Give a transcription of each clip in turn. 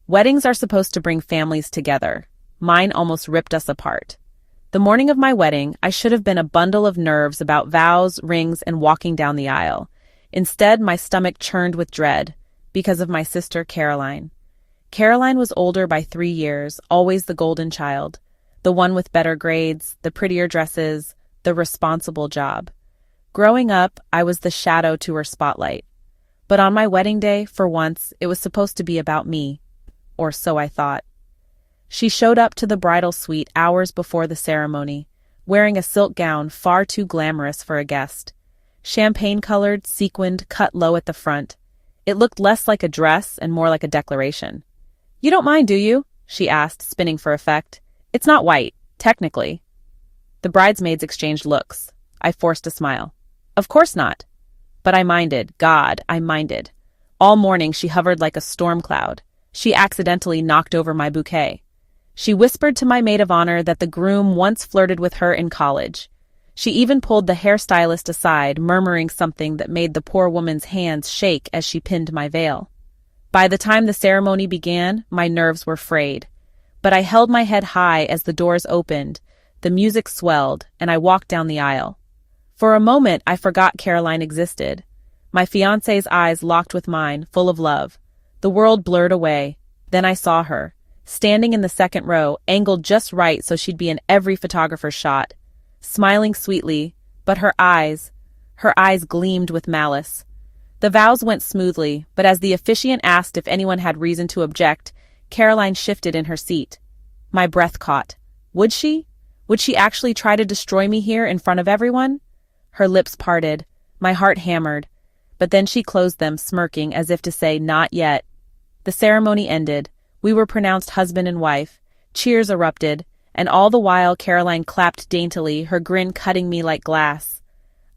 Weddings are supposed to bring families together. Mine almost ripped us apart. The morning of my wedding, I should have been a bundle of nerves about vows, rings, and walking down the aisle. Instead, my stomach churned with dread because of my sister Caroline. Caroline was older by 3 years, always the golden child, the one with better grades, the prettier dresses, the responsible job. Growing up, I was the shadow to her spotlight. But on my wedding day, for once, it was supposed to be about me. Or so I thought. She showed up to the bridal suite hours before the ceremony, wearing a silk gown far too glamorous for a guest. Champagne-colored, sequined, cut low at the front. It looked less like a dress and more like a declaration. "You don't mind, do you?" she asked, spinning for effect. "It's not white, technically." The bridesmaids exchanged looks. I forced a smile. "Of course not." But I minded. God, I minded. All morning she hovered like a storm cloud. She accidentally knocked over my bouquet. She whispered to my maid of honor that the groom once flirted with her in college. She even pulled the hairstylist aside, murmuring something that made the poor woman's hands shake as she pinned my veil. By the time the ceremony began, my nerves were frayed. But I held my head high as the doors opened, the music swelled, and I walked down the aisle. For a moment, I forgot Caroline existed. My fiancé's eyes locked with mine, full of love. The world blurred away. Then I saw her, standing in the second row, angled just right so she'd be in every photographer's shot, smiling sweetly, but her eyes gleamed with malice. The vows went smoothly, but as the officiant asked if anyone had reason to object, Caroline shifted in her seat. My breath caught. Would she? Would she actually try to destroy me here in front of everyone? Her lips parted. My heart hammered. But then she closed them, smirking as if to say, "Not yet." The ceremony ended. We were pronounced husband and wife. Cheers erupted, and all the while Caroline clapped daintily, her grin cutting me like glass.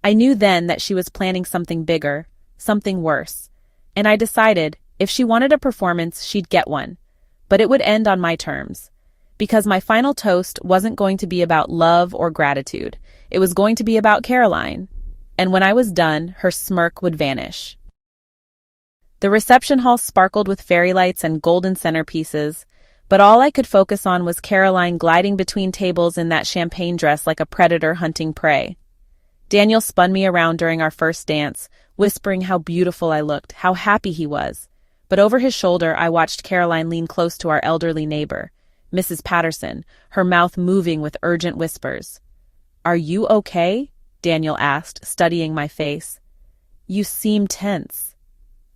I knew then that she was planning something bigger, something worse. And I decided, if she wanted a performance, she'd get one. But it would end on my terms. Because my final toast wasn't going to be about love or gratitude. It was going to be about Caroline. And when I was done, her smirk would vanish. The reception hall sparkled with fairy lights and golden centerpieces, but all I could focus on was Caroline gliding between tables in that champagne dress like a predator hunting prey. Daniel spun me around during our first dance, whispering how beautiful I looked, how happy he was. But over his shoulder, I watched Caroline lean close to our elderly neighbor, Mrs. Patterson, her mouth moving with urgent whispers. "Are you okay?" Daniel asked, studying my face. "You seem tense."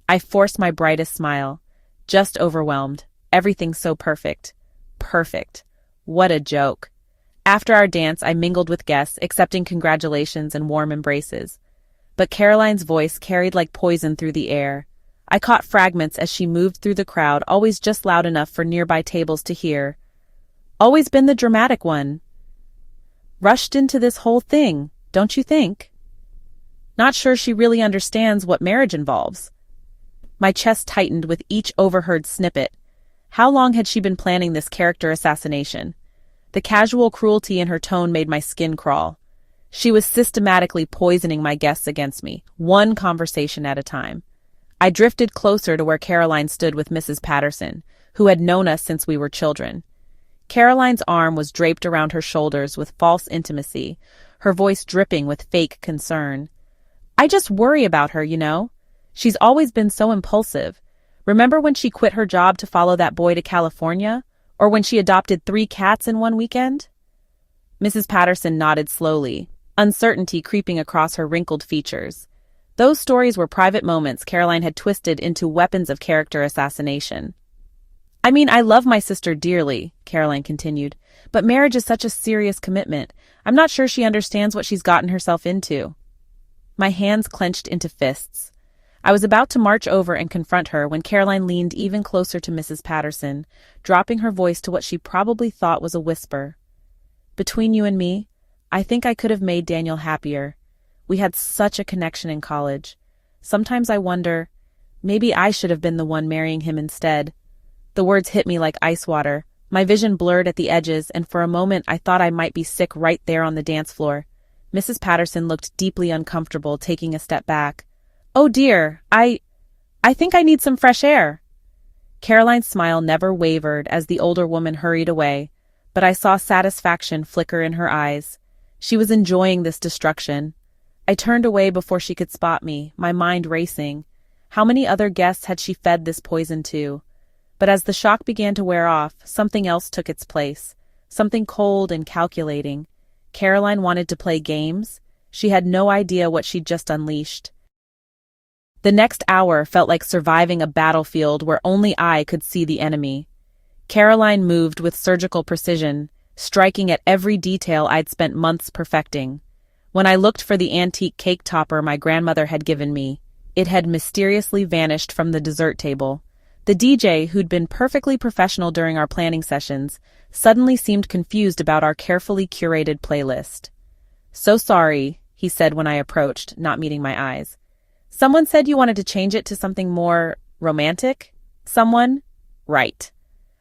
I forced my brightest smile. Just overwhelmed. Everything so perfect. Perfect. What a joke. After our dance, I mingled with guests, accepting congratulations and warm embraces. But Caroline's voice carried like poison through the air. I caught fragments as she moved through the crowd, always just loud enough for nearby tables to hear. "Always been the dramatic one. Rushed into this whole thing, don't you think? Not sure she really understands what marriage involves." My chest tightened with each overheard snippet. How long had she been planning this character assassination? The casual cruelty in her tone made my skin crawl. She was systematically poisoning my guests against me, one conversation at a time. I drifted closer to where Caroline stood with Mrs. Patterson, who had known us since we were children. Caroline's arm was draped around her shoulders with false intimacy, her voice dripping with fake concern. "I just worry about her, you know. She's always been so impulsive. Remember when she quit her job to follow that boy to California? Or when she adopted 3 cats in one weekend?" Mrs. Patterson nodded slowly, uncertainty creeping across her wrinkled features. Those stories were private moments Caroline had twisted into weapons of character assassination. "I mean, I love my sister dearly," Caroline continued, "but marriage is such a serious commitment. I'm not sure she understands what she's gotten herself into." My hands clenched into fists. I was about to march over and confront her when Caroline leaned even closer to Mrs. Patterson, dropping her voice to what she probably thought was a whisper. "Between you and me, I think I could have made Daniel happier. We had such a connection in college. Sometimes I wonder, maybe I should have been the one marrying him instead." The words hit me like ice water. My vision blurred at the edges, and for a moment I thought I might be sick right there on the dance floor. Mrs. Patterson looked deeply uncomfortable, taking a step back. "Oh dear, I think I need some fresh air." Caroline's smile never wavered as the older woman hurried away, but I saw satisfaction flicker in her eyes. She was enjoying this destruction. I turned away before she could spot me, my mind racing. How many other guests had she fed this poison to? But as the shock began to wear off, something else took its place, something cold and calculating. Caroline wanted to play games. She had no idea what she'd just unleashed. The next hour felt like surviving a battlefield where only I could see the enemy. Caroline moved with surgical precision, striking at every detail I'd spent months perfecting. When I looked for the antique cake topper my grandmother had given me, it had mysteriously vanished from the dessert table. The DJ, who'd been perfectly professional during our planning sessions, suddenly seemed confused about our carefully curated playlist. "So sorry," he said when I approached, not meeting my eyes. "Someone said you wanted to change it to something more romantic?" "Someone?" "Right."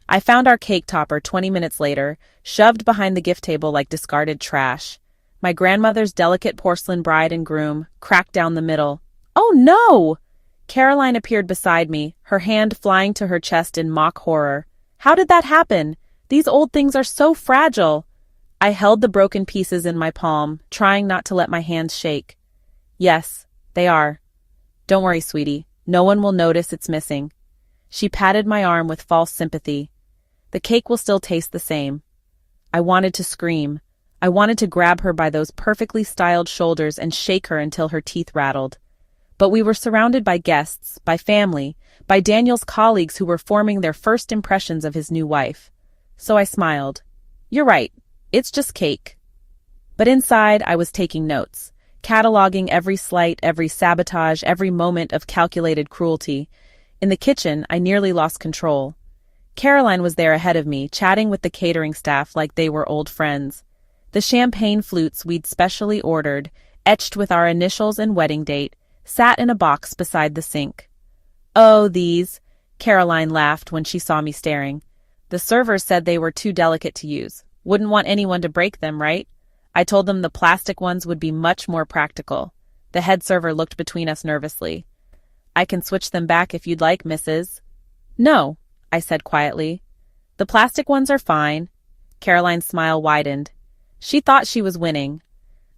I found our cake topper 20 minutes later, shoved behind the gift table like discarded trash. My grandmother's delicate porcelain bride and groom, cracked down the middle. "Oh no!" Caroline appeared beside me, her hand flying to her chest in mock horror. "How did that happen? These old things are so fragile." I held the broken pieces in my palm, trying not to let my hands shake. "Yes, they are. Don't worry, sweetie. No one will notice it's missing." She patted my arm with false sympathy. "The cake will still taste the same." I wanted to scream. I wanted to grab her by those perfectly styled shoulders and shake her until her teeth rattled. But we were surrounded by guests, by family, by Daniel's colleagues who were forming their first impressions of his new wife. So I smiled. "You're right. It's just cake." But inside, I was taking notes, cataloging every slight, every sabotage, every moment of calculated cruelty. In the kitchen, I nearly lost control. Caroline was there ahead of me, chatting with the catering staff like they were old friends. The champagne flutes we'd specially ordered, etched with our initials and wedding date, sat in a box beside the sink. "Oh, these," Caroline laughed when she saw me staring. "The servers said they were too delicate to use. Wouldn't want anyone to break them, right?" I told them the plastic ones would be much more practical. The head server looked between us nervously. "I can switch them back if you'd like, Mrs." "No," I said quietly. "The plastic ones are fine." Caroline's smile widened. She thought she was winning.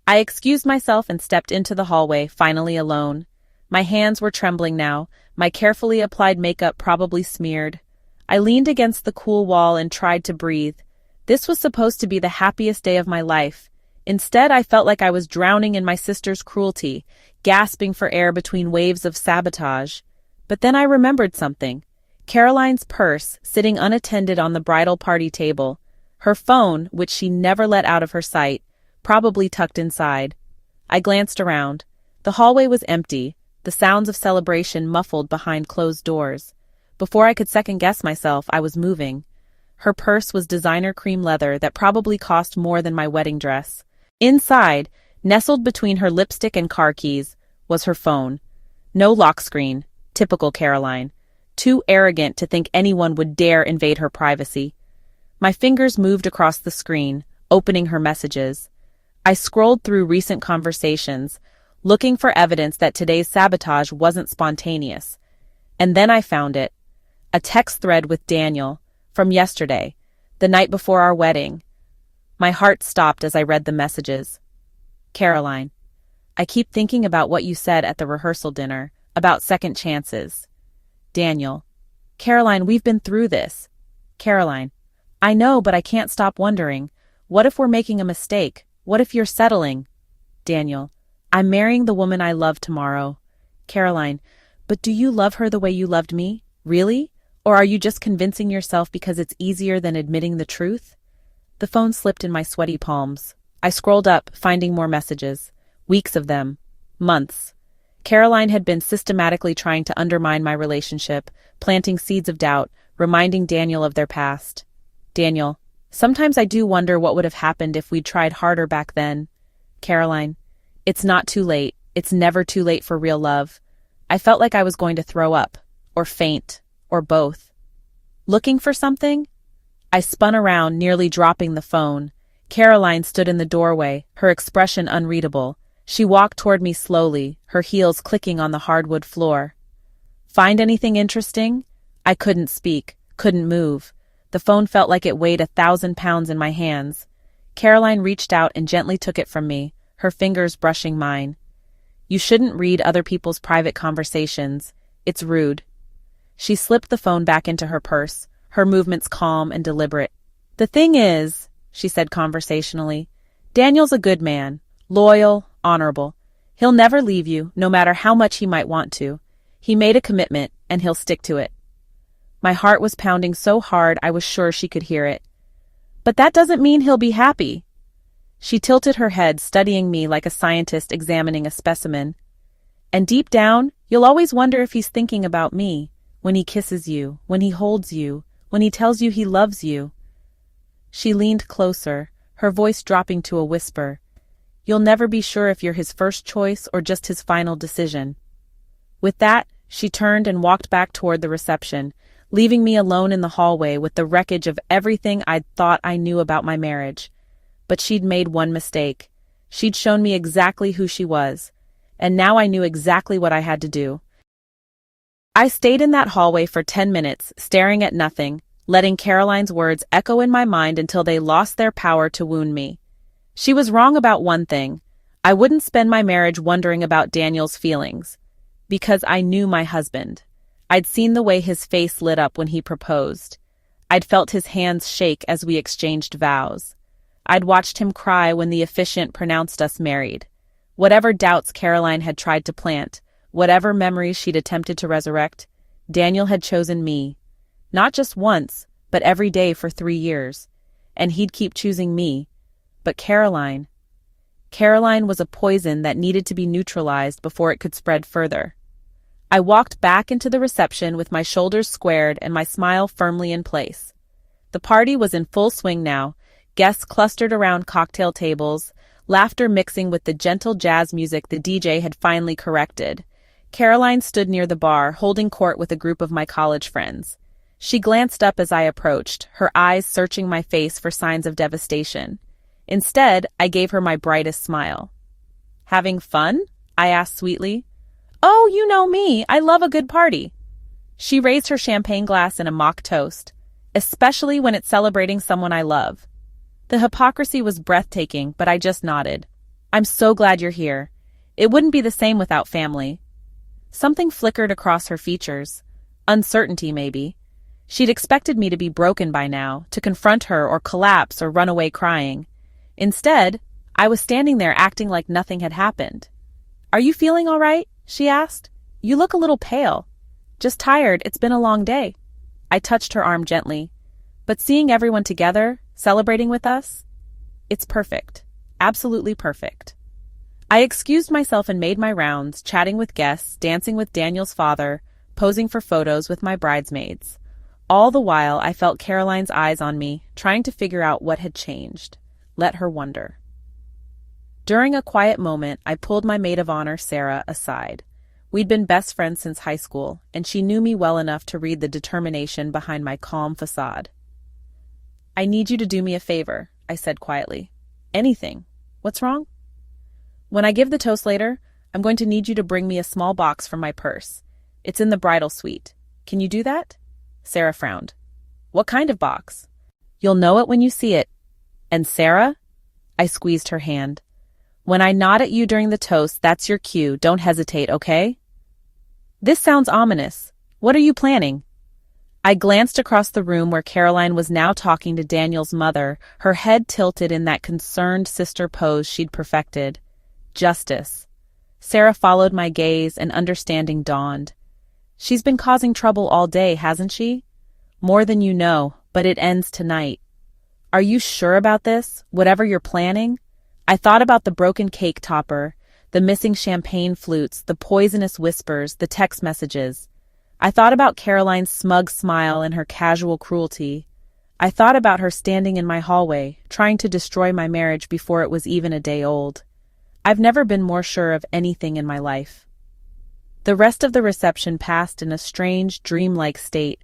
I excused myself and stepped into the hallway, finally alone. My hands were trembling now, my carefully applied makeup probably smeared. I leaned against the cool wall and tried to breathe. This was supposed to be the happiest day of my life. Instead, I felt like I was drowning in my sister's cruelty, gasping for air between waves of sabotage. But then I remembered something. Caroline's purse, sitting unattended on the bridal party table. Her phone, which she never let out of her sight, probably tucked inside. I glanced around. The hallway was empty, the sounds of celebration muffled behind closed doors. Before I could second-guess myself, I was moving. Her purse was designer cream leather that probably cost more than my wedding dress. Inside, nestled between her lipstick and car keys, was her phone. No lock screen, typical Caroline. Too arrogant to think anyone would dare invade her privacy. My fingers moved across the screen, opening her messages. I scrolled through recent conversations, looking for evidence that today's sabotage wasn't spontaneous. And then I found it. A text thread with Daniel, from yesterday, the night before our wedding. My heart stopped as I read the messages. "Caroline, I keep thinking about what you said at the rehearsal dinner, about second chances." Daniel, "Caroline, we've been through this." Caroline, "I know, but I can't stop wondering. What if we're making a mistake? What if you're settling?" Daniel, "I'm marrying the woman I love tomorrow." Caroline, "But do you love her the way you loved me? Really? Or are you just convincing yourself because it's easier than admitting the truth?" The phone slipped in my sweaty palms. I scrolled up, finding more messages. Weeks of them. Months. Caroline had been systematically trying to undermine my relationship, planting seeds of doubt, reminding Daniel of their past. Daniel, "Sometimes I do wonder what would have happened if we'd tried harder back then." Caroline, "It's not too late. It's never too late for real love." I felt like I was going to throw up, or faint, or both. Looking for something? I spun around, nearly dropping the phone. Caroline stood in the doorway, her expression unreadable. She walked toward me slowly, her heels clicking on the hardwood floor. "Find anything interesting?" I couldn't speak, couldn't move. The phone felt like it weighed 1,000 pounds in my hands. Caroline reached out and gently took it from me, her fingers brushing mine. You shouldn't read other people's private conversations. It's rude. She slipped the phone back into her purse, her movements calm and deliberate. The thing is, she said conversationally, Daniel's a good man, loyal, honorable. He'll never leave you, no matter how much he might want to. He made a commitment, and he'll stick to it. My heart was pounding so hard I was sure she could hear it. But that doesn't mean he'll be happy. She tilted her head, studying me like a scientist examining a specimen. And deep down, you'll always wonder if he's thinking about me, when he kisses you, when he holds you, when he tells you he loves you. She leaned closer, her voice dropping to a whisper. You'll never be sure if you're his first choice or just his final decision. With that, she turned and walked back toward the reception, leaving me alone in the hallway with the wreckage of everything I'd thought I knew about my marriage. But she'd made one mistake. She'd shown me exactly who she was, and now I knew exactly what I had to do. I stayed in that hallway for 10 minutes, staring at nothing, letting Caroline's words echo in my mind until they lost their power to wound me. She was wrong about one thing. I wouldn't spend my marriage wondering about Daniel's feelings, because I knew my husband. I'd seen the way his face lit up when he proposed. I'd felt his hands shake as we exchanged vows. I'd watched him cry when the officiant pronounced us married. Whatever doubts Caroline had tried to plant, whatever memories she'd attempted to resurrect, Daniel had chosen me. Not just once, but every day for 3 years. And he'd keep choosing me. But Caroline was a poison that needed to be neutralized before it could spread further. I walked back into the reception with my shoulders squared and my smile firmly in place. The party was in full swing now, guests clustered around cocktail tables, laughter mixing with the gentle jazz music the DJ had finally corrected. Caroline stood near the bar, holding court with a group of my college friends. She glanced up as I approached, her eyes searching my face for signs of devastation. Instead, I gave her my brightest smile. Having fun? I asked sweetly. Oh, you know me, I love a good party. She raised her champagne glass in a mock toast, especially when it's celebrating someone I love. The hypocrisy was breathtaking, but I just nodded. I'm so glad you're here. It wouldn't be the same without family. Something flickered across her features. Uncertainty, maybe. She'd expected me to be broken by now, to confront her or collapse or run away crying. Instead, I was standing there acting like nothing had happened. Are you feeling all right? She asked. You look a little pale. Just tired, it's been a long day. I touched her arm gently. But seeing everyone together, celebrating with us, it's perfect. Absolutely perfect. I excused myself and made my rounds, chatting with guests, dancing with Daniel's father, posing for photos with my bridesmaids. All the while, I felt Caroline's eyes on me, trying to figure out what had changed. Let her wonder. During a quiet moment, I pulled my maid of honor, Sarah, aside. We'd been best friends since high school, and she knew me well enough to read the determination behind my calm facade. I need you to do me a favor, I said quietly. Anything. What's wrong? When I give the toast later, I'm going to need you to bring me a small box from my purse. It's in the bridal suite. Can you do that? Sarah frowned. What kind of box? You'll know it when you see it. And Sarah? I squeezed her hand. When I nod at you during the toast, that's your cue. Don't hesitate, okay? This sounds ominous. What are you planning? I glanced across the room where Caroline was now talking to Daniel's mother, her head tilted in that concerned sister pose she'd perfected. Justice. Sarah followed my gaze and understanding dawned. She's been causing trouble all day, hasn't she? More than you know, but it ends tonight. Are you sure about this, whatever you're planning? I thought about the broken cake topper, the missing champagne flutes, the poisonous whispers, the text messages. I thought about Caroline's smug smile and her casual cruelty. I thought about her standing in my hallway, trying to destroy my marriage before it was even a day old. I've never been more sure of anything in my life. The rest of the reception passed in a strange, dreamlike state.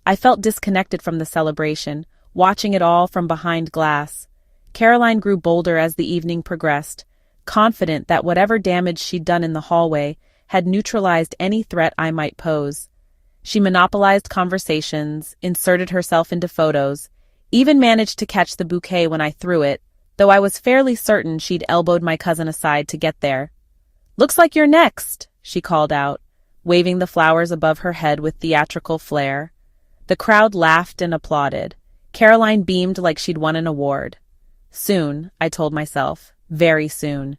I felt disconnected from the celebration, watching it all from behind glass. Caroline grew bolder as the evening progressed, confident that whatever damage she'd done in the hallway had neutralized any threat I might pose. She monopolized conversations, inserted herself into photos, even managed to catch the bouquet when I threw it, though I was fairly certain she'd elbowed my cousin aside to get there. "Looks like you're next," she called out, waving the flowers above her head with theatrical flair. The crowd laughed and applauded. Caroline beamed like she'd won an award. Soon, I told myself, very soon.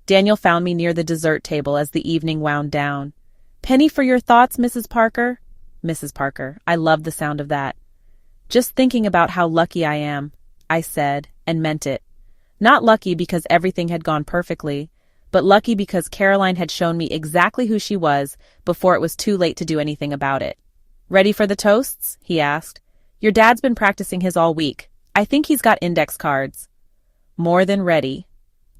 Daniel found me near the dessert table as the evening wound down. "Penny for your thoughts, Mrs. Parker?" Mrs. Parker, I loved the sound of that. "Just thinking about how lucky I am," I said, and meant it. Not lucky because everything had gone perfectly, but lucky because Caroline had shown me exactly who she was before it was too late to do anything about it. "Ready for the toasts?" he asked. "Your dad's been practicing his all week. I think he's got index cards." "More than ready."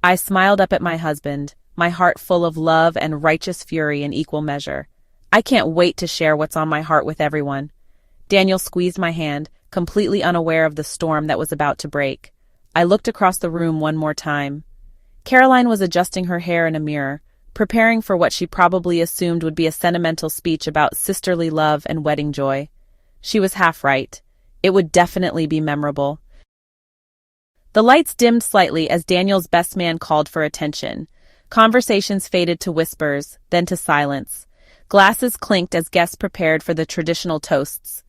I smiled up at my husband, my heart full of love and righteous fury in equal measure. I can't wait to share what's on my heart with everyone. Daniel squeezed my hand, completely unaware of the storm that was about to break. I looked across the room one more time. Caroline was adjusting her hair in a mirror, preparing for what she probably assumed would be a sentimental speech about sisterly love and wedding joy. She was half right. It would definitely be memorable. The lights dimmed slightly as Daniel's best man called for attention. Conversations faded to whispers, then to silence. Glasses clinked as guests prepared for the traditional toasts.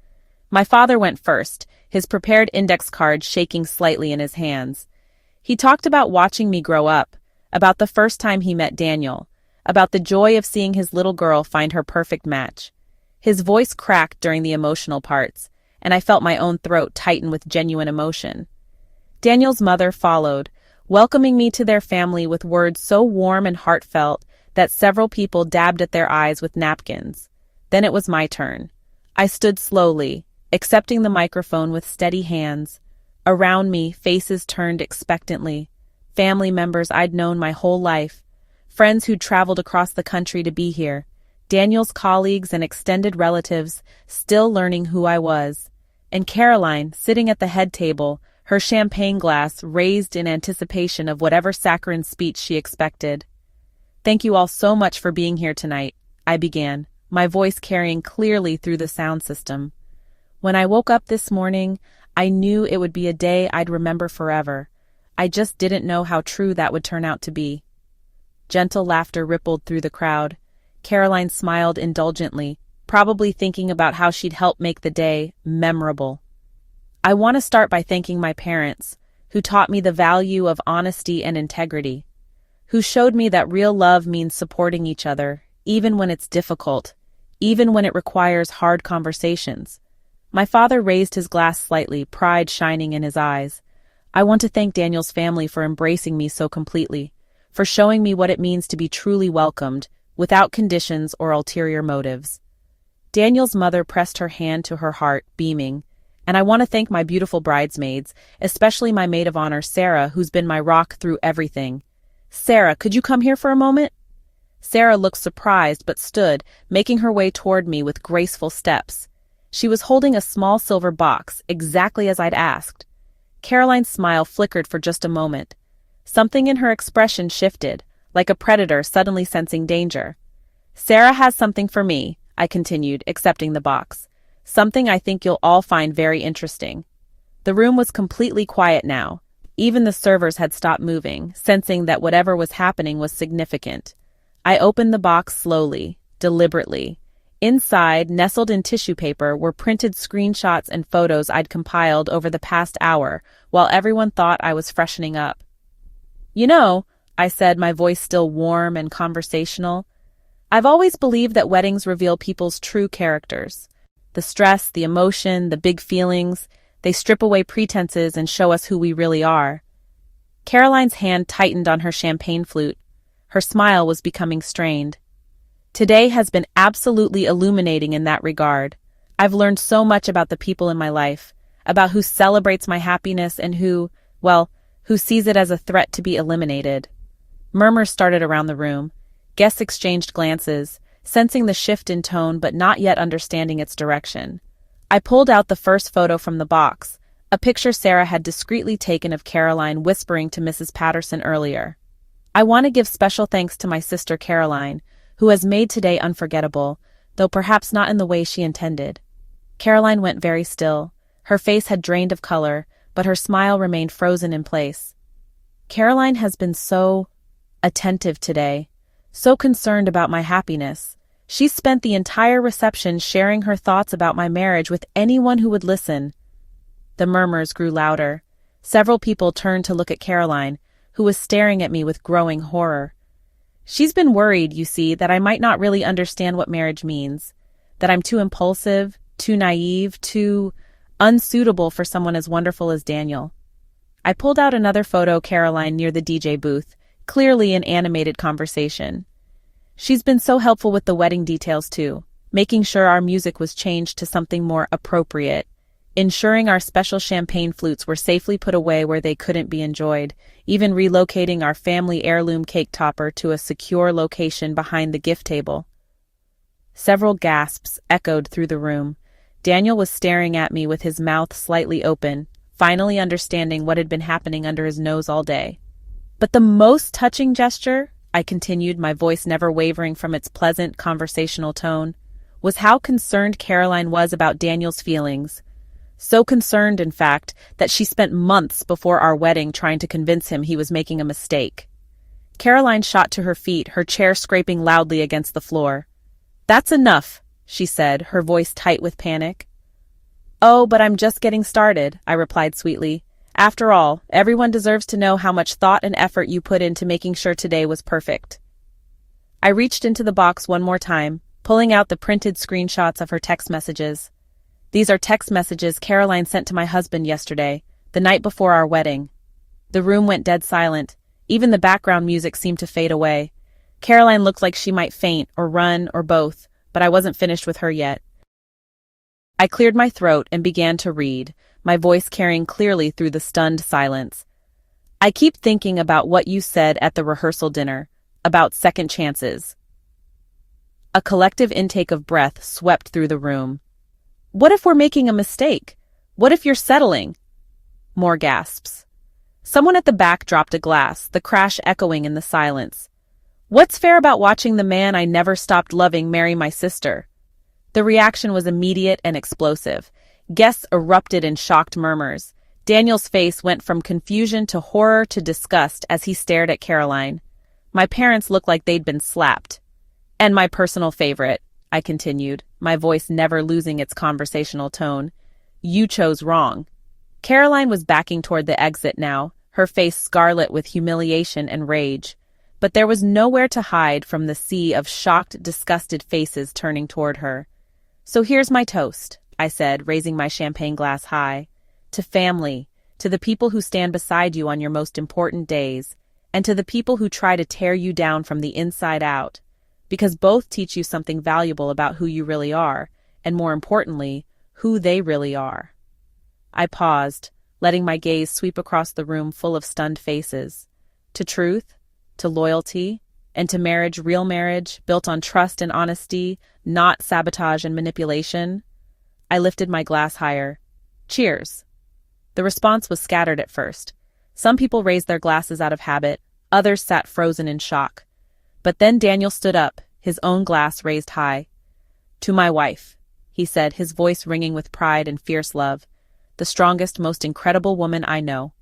My father went first, his prepared index card shaking slightly in his hands. He talked about watching me grow up, about the first time he met Daniel, about the joy of seeing his little girl find her perfect match. His voice cracked during the emotional parts, and I felt my own throat tighten with genuine emotion. Daniel's mother followed, welcoming me to their family with words so warm and heartfelt that several people dabbed at their eyes with napkins. Then it was my turn. I stood slowly, accepting the microphone with steady hands. Around me, faces turned expectantly. Family members I'd known my whole life. Friends who'd traveled across the country to be here. Daniel's colleagues and extended relatives, still learning who I was. And Caroline, sitting at the head table, her champagne glass raised in anticipation of whatever saccharine speech she expected. "Thank you all so much for being here tonight," I began, my voice carrying clearly through the sound system. "When I woke up this morning, I knew it would be a day I'd remember forever. I just didn't know how true that would turn out to be." Gentle laughter rippled through the crowd. Caroline smiled indulgently, probably thinking about how she'd help make the day memorable. "I want to start by thanking my parents, who taught me the value of honesty and integrity, who showed me that real love means supporting each other, even when it's difficult, even when it requires hard conversations." My father raised his glass slightly, pride shining in his eyes. "I want to thank Daniel's family for embracing me so completely, for showing me what it means to be truly welcomed, without conditions or ulterior motives." Daniel's mother pressed her hand to her heart, beaming. "And I want to thank my beautiful bridesmaids, especially my maid of honor, Sarah, who's been my rock through everything. Sarah, could you come here for a moment?" Sarah looked surprised but stood, making her way toward me with graceful steps. She was holding a small silver box, exactly as I'd asked. Caroline's smile flickered for just a moment. Something in her expression shifted, like a predator suddenly sensing danger. "Sarah has something for me," I continued, accepting the box. "Something I think you'll all find very interesting." The room was completely quiet now. Even the servers had stopped moving, sensing that whatever was happening was significant. I opened the box slowly, deliberately. Inside, nestled in tissue paper, were printed screenshots and photos I'd compiled over the past hour, while everyone thought I was freshening up. "You know," I said, my voice still warm and conversational, "I've always believed that weddings reveal people's true characters. The stress, the emotion, the big feelings, they strip away pretenses and show us who we really are." Caroline's hand tightened on her champagne flute. Her smile was becoming strained. "Today has been absolutely illuminating in that regard. I've learned so much about the people in my life, about who celebrates my happiness and who sees it as a threat to be eliminated." Murmurs started around the room. Guests exchanged glances, sensing the shift in tone but not yet understanding its direction. I pulled out the first photo from the box, a picture Sarah had discreetly taken of Caroline whispering to Mrs. Patterson earlier. "I want to give special thanks to my sister Caroline, who has made today unforgettable, though perhaps not in the way she intended. Caroline went very still. Her face had drained of color, but her smile remained frozen in place. Caroline has been so attentive today, so concerned about my happiness. She spent the entire reception sharing her thoughts about my marriage with anyone who would listen. The murmurs grew louder. Several people turned to look at Caroline, who was staring at me with growing horror. She's been worried, you see, that I might not really understand what marriage means, that I'm too impulsive, too naive, too unsuitable for someone as wonderful as Daniel. I pulled out another photo of Caroline near the DJ booth, clearly an animated conversation. She's been so helpful with the wedding details too, making sure our music was changed to something more appropriate, ensuring our special champagne flutes were safely put away where they couldn't be enjoyed, even relocating our family heirloom cake topper to a secure location behind the gift table. Several gasps echoed through the room. Daniel was staring at me with his mouth slightly open, finally understanding what had been happening under his nose all day. But the most touching gesture, I continued, my voice never wavering from its pleasant conversational tone, was how concerned Caroline was about Daniel's feelings. So concerned, in fact, that she spent months before our wedding trying to convince him he was making a mistake. Caroline shot to her feet, her chair scraping loudly against the floor. "That's enough," she said, her voice tight with panic. "Oh, but I'm just getting started," I replied sweetly. "After all, everyone deserves to know how much thought and effort you put into making sure today was perfect." I reached into the box one more time, pulling out the printed screenshots of her text messages. These are text messages Caroline sent to my husband yesterday, the night before our wedding. The room went dead silent. Even the background music seemed to fade away. Caroline looked like she might faint or run or both, but I wasn't finished with her yet. I cleared my throat and began to read, my voice carrying clearly through the stunned silence. "I keep thinking about what you said at the rehearsal dinner, about second chances." A collective intake of breath swept through the room. "What if we're making a mistake? What if you're settling?" More gasps. Someone at the back dropped a glass, the crash echoing in the silence. "What's fair about watching the man I never stopped loving marry my sister?" The reaction was immediate and explosive. Guests erupted in shocked murmurs. Daniel's face went from confusion to horror to disgust as he stared at Caroline. My parents looked like they'd been slapped. "And my personal favorite," I continued, my voice never losing its conversational tone, "you chose wrong." Caroline was backing toward the exit now, her face scarlet with humiliation and rage. But there was nowhere to hide from the sea of shocked, disgusted faces turning toward her. "So here's my toast," I said, raising my champagne glass high. "To family, to the people who stand beside you on your most important days, and to the people who try to tear you down from the inside out. Because both teach you something valuable about who you really are, and more importantly, who they really are." I paused, letting my gaze sweep across the room full of stunned faces. To truth, to loyalty, and to marriage, real marriage, built on trust and honesty, not sabotage and manipulation. I lifted my glass higher. "Cheers." The response was scattered at first. Some people raised their glasses out of habit, others sat frozen in shock. But then Daniel stood up, his own glass raised high. "To my wife," he said, his voice ringing with pride and fierce love. "The strongest, most incredible woman I know."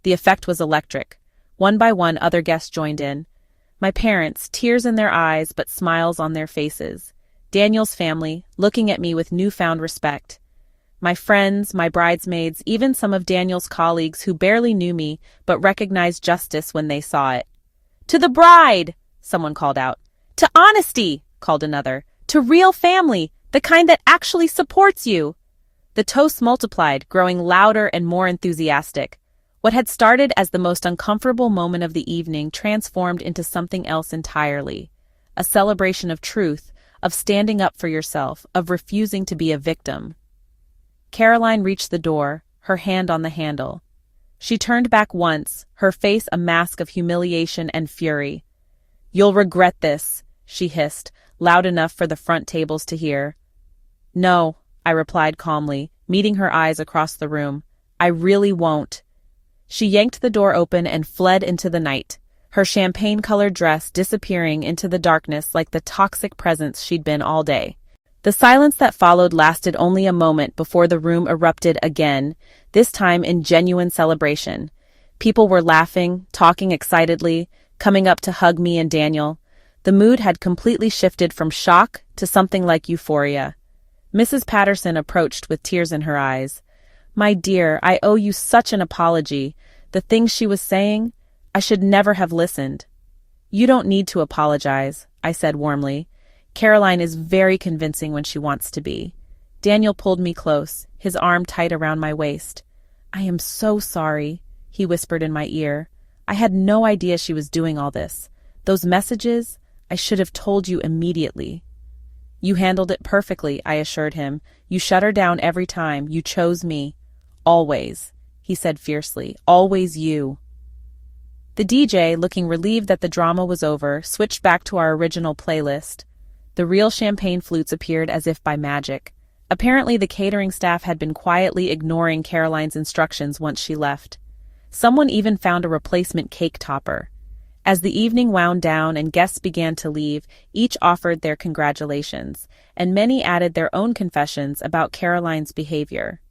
The effect was electric. One by one, other guests joined in. My parents, tears in their eyes but smiles on their faces. Daniel's family, looking at me with newfound respect. My friends, my bridesmaids, even some of Daniel's colleagues who barely knew me but recognized justice when they saw it. "To the bride!" someone called out. "To honesty!" called another. "To real family, the kind that actually supports you!" The toasts multiplied, growing louder and more enthusiastic. What had started as the most uncomfortable moment of the evening transformed into something else entirely. A celebration of truth, of standing up for yourself, of refusing to be a victim. Caroline reached the door, her hand on the handle. She turned back once, her face a mask of humiliation and fury. "You'll regret this," she hissed, loud enough for the front tables to hear. "No," I replied calmly, meeting her eyes across the room. "I really won't." She yanked the door open and fled into the night, her champagne-colored dress disappearing into the darkness like the toxic presence she'd been all day. The silence that followed lasted only a moment before the room erupted again, this time in genuine celebration. People were laughing, talking excitedly, coming up to hug me and Daniel. The mood had completely shifted from shock to something like euphoria. Mrs. Patterson approached with tears in her eyes. "My dear, I owe you such an apology. The things she was saying, I should never have listened." "You don't need to apologize," I said warmly. "Caroline is very convincing when she wants to be." Daniel pulled me close, his arm tight around my waist. "I am so sorry," he whispered in my ear. "I had no idea she was doing all this. Those messages, I should have told you immediately." "You handled it perfectly," I assured him. "You shut her down every time. You chose me." "Always," he said fiercely. "Always you." The DJ, looking relieved that the drama was over, switched back to our original playlist. The real champagne flutes appeared as if by magic. Apparently the catering staff had been quietly ignoring Caroline's instructions once she left. Someone even found a replacement cake topper. As the evening wound down and guests began to leave, each offered their congratulations, and many added their own confessions about Caroline's behavior.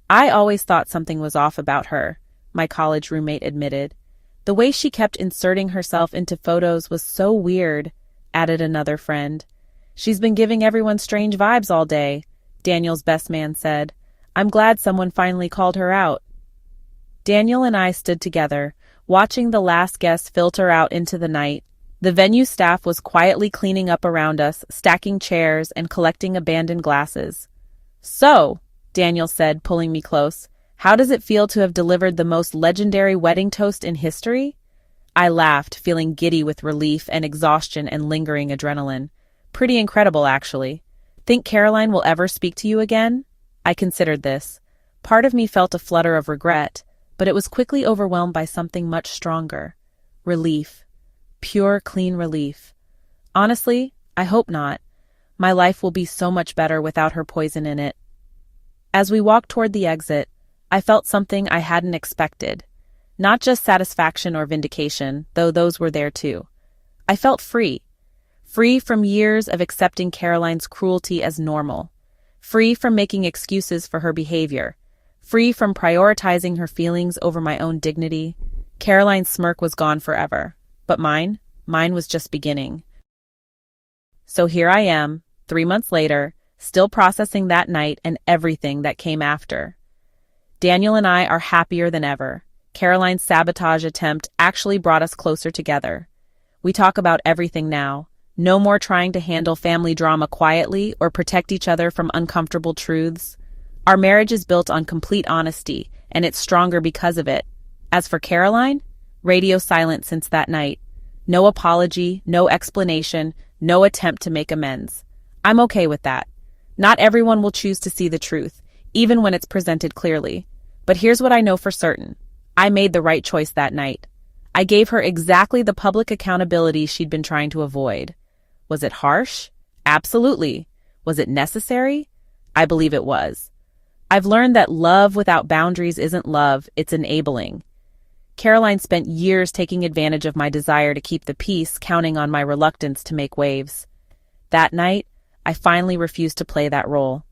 "I always thought something was off about her," my college roommate admitted. "The way she kept inserting herself into photos was so weird," added another friend. "She's been giving everyone strange vibes all day," Daniel's best man said. "I'm glad someone finally called her out." Daniel and I stood together, watching the last guest filter out into the night. The venue staff was quietly cleaning up around us, stacking chairs and collecting abandoned glasses. "So," Daniel said, pulling me close, "how does it feel to have delivered the most legendary wedding toast in history?" I laughed, feeling giddy with relief and exhaustion and lingering adrenaline. "Pretty incredible, actually. Think Caroline will ever speak to you again?" I considered this. Part of me felt a flutter of regret, but it was quickly overwhelmed by something much stronger. Relief. Pure, clean relief. Honestly, I hope not. My life will be so much better without her poison in it. As we walked toward the exit, I felt something I hadn't expected. Not just satisfaction or vindication, though those were there too. I felt free. Free from years of accepting Caroline's cruelty as normal. Free from making excuses for her behavior. Free from prioritizing her feelings over my own dignity. Caroline's smirk was gone forever. But mine was just beginning. So here I am, 3 months later, still processing that night and everything that came after. Daniel and I are happier than ever. Caroline's sabotage attempt actually brought us closer together. We talk about everything now. No more trying to handle family drama quietly or protect each other from uncomfortable truths. Our marriage is built on complete honesty, and it's stronger because of it. As for Caroline, radio silent since that night. No apology, no explanation, no attempt to make amends. I'm okay with that. Not everyone will choose to see the truth, even when it's presented clearly. But here's what I know for certain. I made the right choice that night. I gave her exactly the public accountability she'd been trying to avoid. Was it harsh? Absolutely. Was it necessary? I believe it was. I've learned that love without boundaries isn't love, it's enabling. Caroline spent years taking advantage of my desire to keep the peace, counting on my reluctance to make waves. That night, I finally refused to play that role.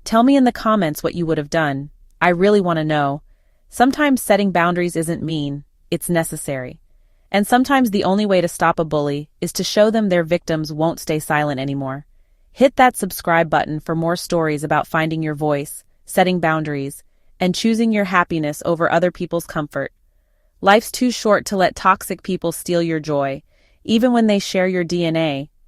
Tell me in the comments what you would have done. I really want to know. Sometimes setting boundaries isn't mean, it's necessary. And sometimes the only way to stop a bully is to show them their victims won't stay silent anymore. Hit that subscribe button for more stories about finding your voice, setting boundaries, and choosing your happiness over other people's comfort. Life's too short to let toxic people steal your joy. Even when they share your DNA,